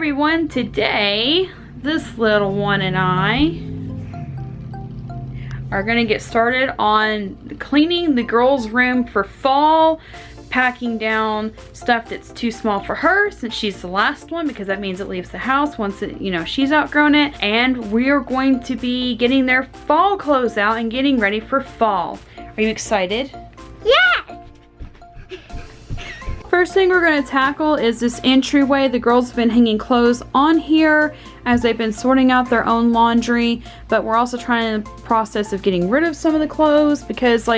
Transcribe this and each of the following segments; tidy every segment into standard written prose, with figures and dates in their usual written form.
everyone, today this little one and I are gonna get started on cleaning the girls' room for fall, packing down stuff that's too small for her since she's the last one, because that means it leaves the house once she's outgrown it. And we're going to be getting their fall clothes out and getting ready for fall. Are you excited? Yes! First thing we're going to tackle is this entryway. The girls have been hanging clothes on here as they've been sorting out their own laundry, but we're also trying the process of getting rid of some of the clothes because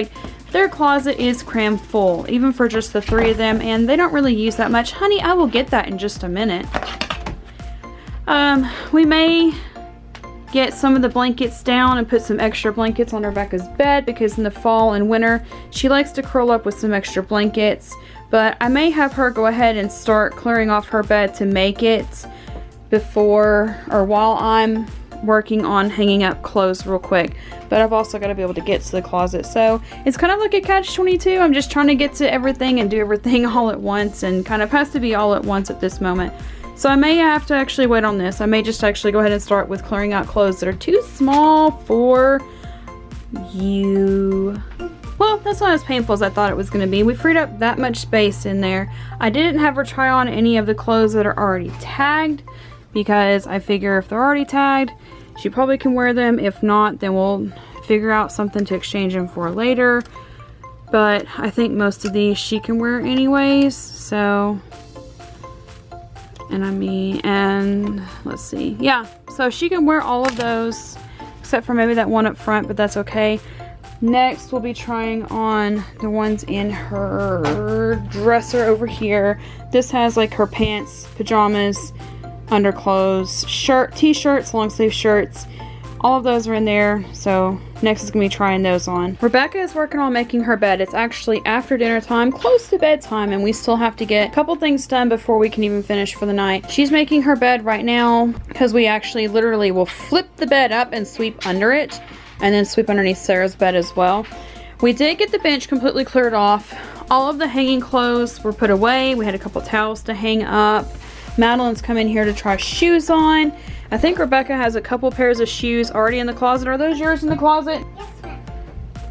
their closet is crammed full, even for just the three of them, and they don't really use that much. Honey, I will get that in just a minute. We may get some of the blankets down and put some extra blankets on Rebecca's bed because in the fall and winter she likes to curl up with some extra blankets. But I may have her go ahead and start clearing off her bed to make it before or while I'm working on hanging up clothes real quick. But I've also got to be able to get to the closet. So it's kind of like a catch-22. I'm just trying to get to everything and do everything all at once, and kind of has to be all at once at this moment. So I may have to actually wait on this. I may just actually go ahead and start with clearing out clothes that are too small for you. Well, that's not as painful as I thought it was going to be. We freed up that much space in there. I didn't have her try on any of the clothes that are already tagged because I figure if they're already tagged, she probably can wear them. If not, then we'll figure out something to exchange them for later. But I think most of these she can wear anyways, so... And let's see. Yeah, so she can wear all of those except for maybe that one up front, but that's okay. Next, we'll be trying on the ones in her dresser over here. This has like her pants, pajamas, underclothes, t-shirts, long sleeve shirts. All of those are in there, so next is going to be trying those on. Rebecca is working on making her bed. It's actually after dinner time, close to bedtime, and we still have to get a couple things done before we can even finish for the night. She's making her bed right now because we actually literally will flip the bed up and sweep under it, and then sweep underneath Sarah's bed as well. We did get the bench completely cleared off. All of the hanging clothes were put away. We had a couple towels to hang up. Madeline's come in here to try shoes on. I think Rebecca has a couple pairs of shoes already in the closet. Are those yours in the closet? Yes, ma'am.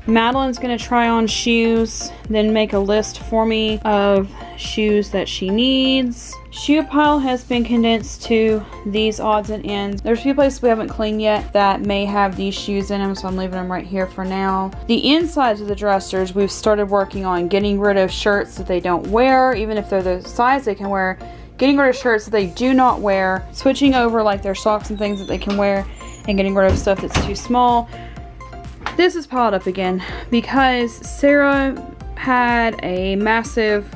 Madeline's gonna try on shoes, then make a list for me of shoes that she needs. Shoe pile has been condensed to these odds and ends. There's a few places we haven't cleaned yet that may have these shoes in them, so I'm leaving them right here for now. The insides of the dressers, we've started working on getting rid of shirts that they don't wear, even if they're the size they can wear. Getting rid of shirts that they do not wear, switching over like their socks and things that they can wear, and getting rid of stuff that's too small. This is piled up again because Sarah had a massive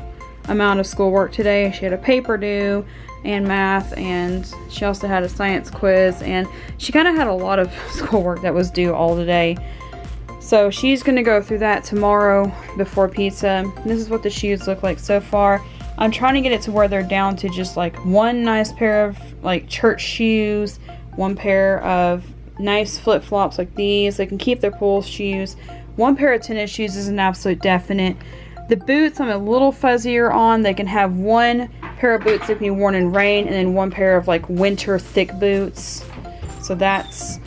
amount of schoolwork today. She had a paper due and math, and she also had a science quiz, and she kind of had a lot of schoolwork that was due all today. So she's going to go through that tomorrow before pizza. This is what the shoes look like so far. I'm trying to get it to where they're down to just like one nice pair of like church shoes, one pair of nice flip-flops like these. They can keep their pool shoes. One pair of tennis shoes is an absolute definite. The boots I'm a little fuzzier on. They can have one pair of boots that can be worn in rain, and then one pair of like winter thick boots. So that's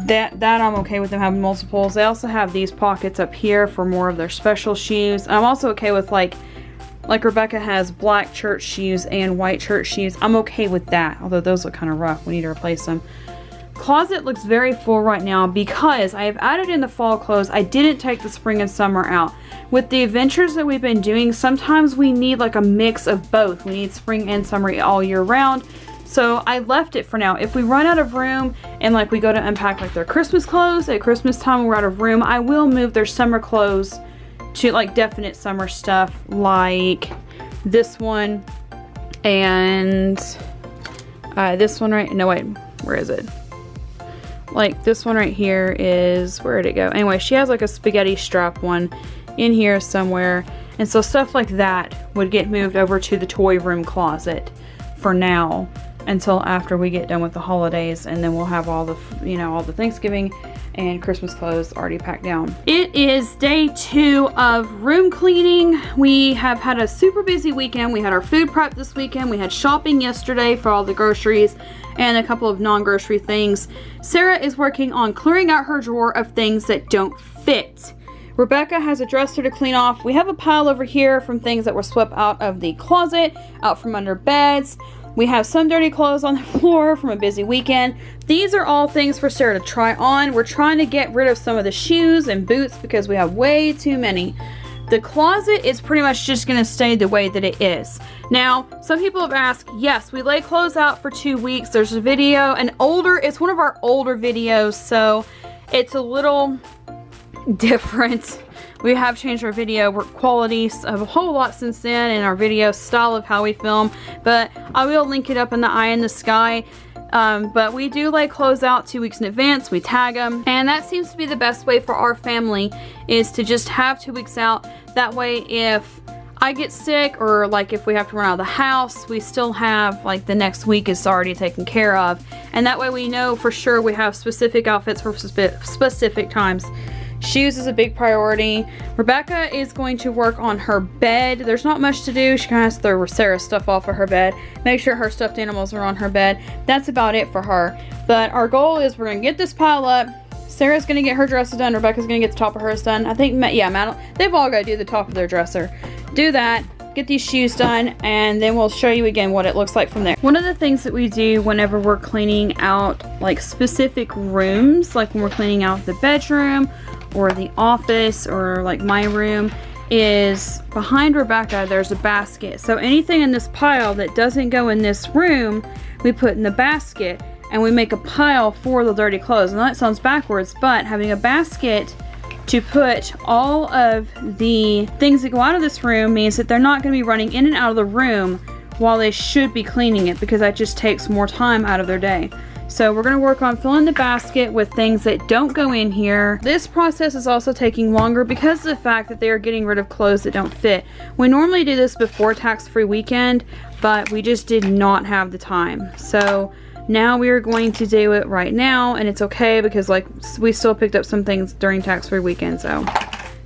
that I'm okay with them having multiples. They also have these pockets up here for more of their special shoes. I'm also okay with like Rebecca has black church shoes and white church shoes. I'm okay with that, although those look kind of rough. We need to replace them. Closet looks very full right now because I have added in the fall clothes. I didn't take the spring and summer out. With the adventures that we've been doing, sometimes we need like a mix of both. We need spring and summer all year round. So I left it for now. If we run out of room and like we go to unpack like their Christmas clothes at Christmas time, we're out of room, I will move their summer clothes to like definite summer stuff like this one and this one where is it? Like this one right here is, where'd it go? Anyway, she has like a spaghetti strap one in here somewhere, and so stuff like that would get moved over to the toy room closet for now until after we get done with the holidays, and then we'll have all the all the Thanksgiving and Christmas clothes already packed down. It is day 2 of room cleaning. We have had a super busy weekend. We had our food prep this weekend. We had shopping yesterday for all the groceries and a couple of non-grocery things. Sarah is working on clearing out her drawer of things that don't fit. Rebecca has a dresser to clean off. We have a pile over here from things that were swept out of the closet, out from under beds. We have some dirty clothes on the floor from a busy weekend. These are all things for Sarah to try on. We're trying to get rid of some of the shoes and boots because we have way too many. The closet is pretty much just gonna stay the way that it is. Now, some people have asked, yes, we lay clothes out for 2 weeks. There's a video, it's one of our older videos, so it's a little different. We have changed our video quality a whole lot since then, and our video style of how we film, but I will link it up in the eye in the sky. But we do lay clothes out 2 weeks in advance. We tag them, and that seems to be the best way for our family, is to just have 2 weeks out. That way, if I get sick, or like if we have to run out of the house, we still have like the next week is already taken care of, and that way we know for sure we have specific outfits for specific times. Shoes is a big priority. Rebecca is going to work on her bed. There's not much to do. She kind of has to throw Sarah's stuff off of her bed. Make sure her stuffed animals are on her bed. That's about it for her. But our goal is we're going to get this pile up. Sarah's going to get her dresses done. Rebecca's going to get the top of hers done. I think, yeah, Madeline, they've all got to do the top of their dresser. Do that. Get these shoes done, and then we'll show you again what it looks like from there. One of the things that we do whenever we're cleaning out like specific rooms, like when we're cleaning out the bedroom or the office or like my room, is behind Rebecca there's a basket. So anything in this pile that doesn't go in this room, we put in the basket, and we make a pile for the dirty clothes. And that sounds backwards, but having a basket to put all of the things that go out of this room means that they're not going to be running in and out of the room while they should be cleaning it, because that just takes more time out of their day. So we're going to work on filling the basket with things that don't go in here. This process is also taking longer because of the fact that they are getting rid of clothes that don't fit. We normally do this before tax-free weekend, but we just did not have the time. So now we are going to do it right now, and it's okay because like we still picked up some things during tax-free weekend, so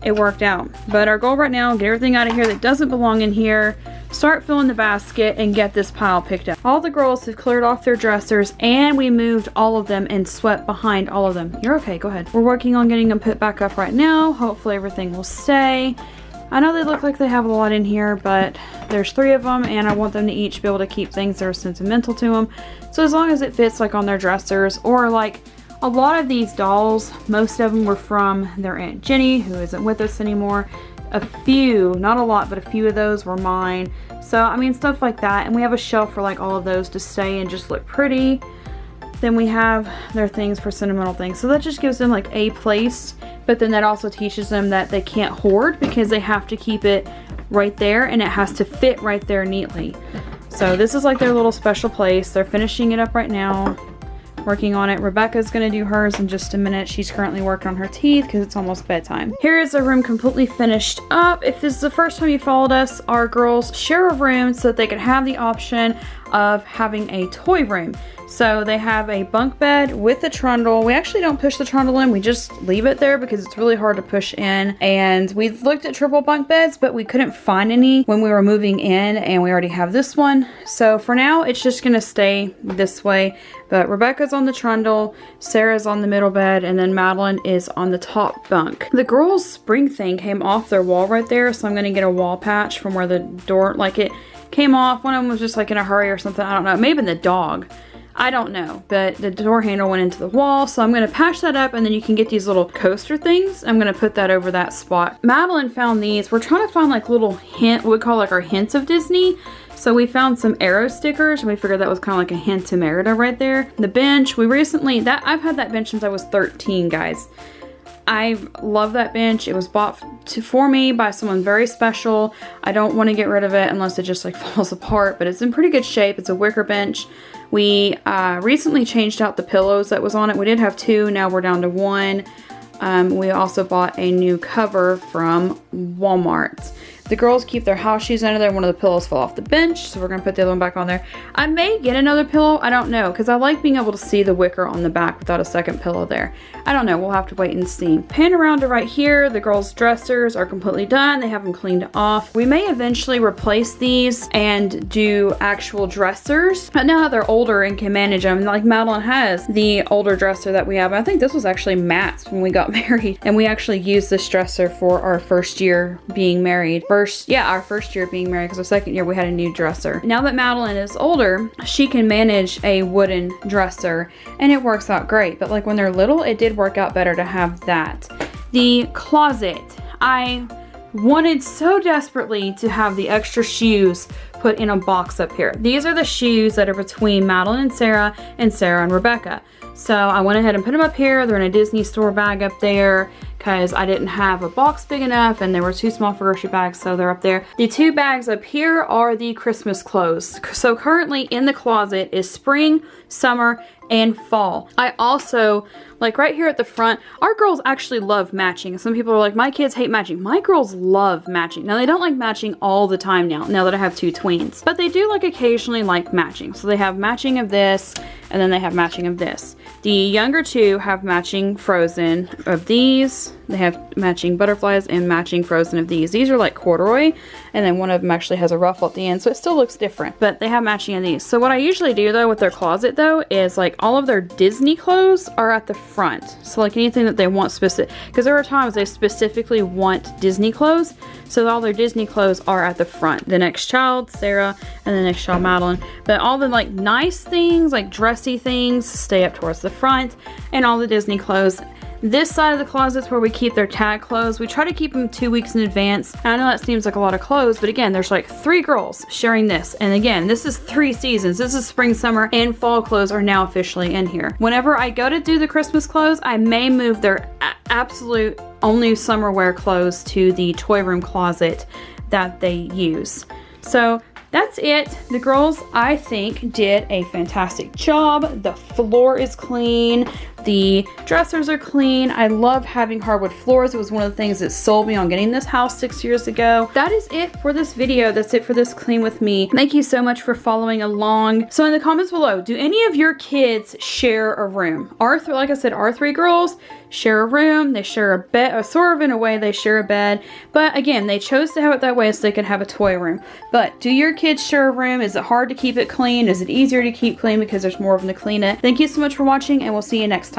it worked out. But our goal right now, get everything out of here that doesn't belong in here, start filling the basket, and get this pile picked up. All the girls have cleared off their dressers, and we moved all of them and swept behind all of them. You're okay, go ahead. We're working on getting them put back up right now. Hopefully everything will stay. I know they look like they have a lot in here, but there's 3 of them, and I want them to each be able to keep things that are sentimental to them. So as long as it fits like on their dressers, or like a lot of these dolls, most of them were from their Aunt Jenny, who isn't with us anymore. A few, not a lot, but a few of those were mine. So I mean, stuff like that. And we have a shelf for like all of those to stay and just look pretty. Then we have their things for sentimental things. So that just gives them like a place, but then that also teaches them that they can't hoard, because they have to keep it right there, and it has to fit right there neatly. So this is like their little special place. They're finishing it up right now, working on it. Rebecca's gonna do hers in just a minute. She's currently working on her teeth because it's almost bedtime. Here is our room completely finished up. If this is the first time you followed us, our girls share a room so that they can have the option of having a toy room. So they have a bunk bed with a trundle. We actually don't push the trundle in, we just leave it there because it's really hard to push in. And we looked at triple bunk beds, but we couldn't find any when we were moving in, and we already have this one. So for now, it's just gonna stay this way. But Rebecca's on the trundle, Sarah's on the middle bed, and then Madeline is on the top bunk. The girls' spring thing came off their wall right there, so I'm gonna get a wall patch from where the door, like it came off. One of them was just like in a hurry or something, I don't know, maybe the dog. I don't know, but the door handle went into the wall, so I'm gonna patch that up, and then you can get these little coaster things. I'm gonna put that over that spot. Madeline found these. We're trying to find like little what we call like our hints of Disney. So we found some arrow stickers, and we figured that was kind of like a hint to Merida right there. The bench, we recently, I've had that bench since I was 13, guys. I love that bench. It was bought for me by someone very special. I don't want to get rid of it unless it just like falls apart, but it's in pretty good shape. It's a wicker bench. We recently changed out the pillows that was on it. We did have 2, now we're down to 1. We also bought a new cover from Walmart. The girls keep their house shoes under there. One of the pillows fell off the bench, so we're gonna put the other one back on there. I may get another pillow, I don't know, because I like being able to see the wicker on the back without a second pillow there. I don't know, we'll have to wait and see. Pan around to right here, the girls' dressers are completely done. They have them cleaned off. We may eventually replace these and do actual dressers, but now that they're older and can manage them, like Madeline has the older dresser that we have. I think this was actually Matt's when we got married, and we actually used this dresser for our first year being married. Our first year being married, because the second year we had a new dresser. Now that Madeline is older, she can manage a wooden dresser, and it works out great. But like when they're little, it did work out better to have that. The closet. I wanted so desperately to have the extra shoes put in a box up here. These are the shoes that are between Madeline and Sarah and Rebecca. So I went ahead and put them up here. They're in a Disney store bag up there because I didn't have a box big enough and they were too small for grocery bags, so they're up there. The two bags up here are the Christmas clothes. So currently in the closet is spring, summer, and fall. I also, like right here at the front, our girls actually love matching. Some people are like, my kids hate matching. My girls love matching. Now they don't like matching all the time now that I have two tweens, but they do like occasionally like matching. So they have matching of this, and then they have matching of this. The younger two have matching Frozen of these. They have matching butterflies and matching Frozen of these. These are like corduroy, and then one of them actually has a ruffle at the end, so it still looks different, but they have matching of these. So what I usually do though with their closet though is like all of their Disney clothes are at the front. So like anything that they want specific, because there are times they specifically want Disney clothes, so all their Disney clothes are at the front. The next child, Sarah, and the next child, Madeline. But all the like nice things, like dressy things, stay up towards the front, and all the Disney clothes. This side of the closet is where we keep their tag clothes. We try to keep them 2 weeks in advance. I know that seems like a lot of clothes, but again, there's like 3 girls sharing this. And again, this is 3 seasons. This is spring, summer, and fall clothes are now officially in here. Whenever I go to do the Christmas clothes, I may move their absolute only summer wear clothes to the toy room closet that they use. So that's it. The girls, I think, did a fantastic job. The floor is clean. The dressers are clean. I love having hardwood floors. It was one of the things that sold me on getting this house 6 years ago. That is it for this video. That's it for this Clean With Me. Thank you so much for following along. So in the comments below, do any of your kids share a room? Like I said, our 3 girls share a room. They share a bed, sort of in a way they share a bed. But again, they chose to have it that way so they could have a toy room. But do your kids share a room? Is it hard to keep it clean? Is it easier to keep clean because there's more of them to clean it? Thank you so much for watching, and we'll see you next time.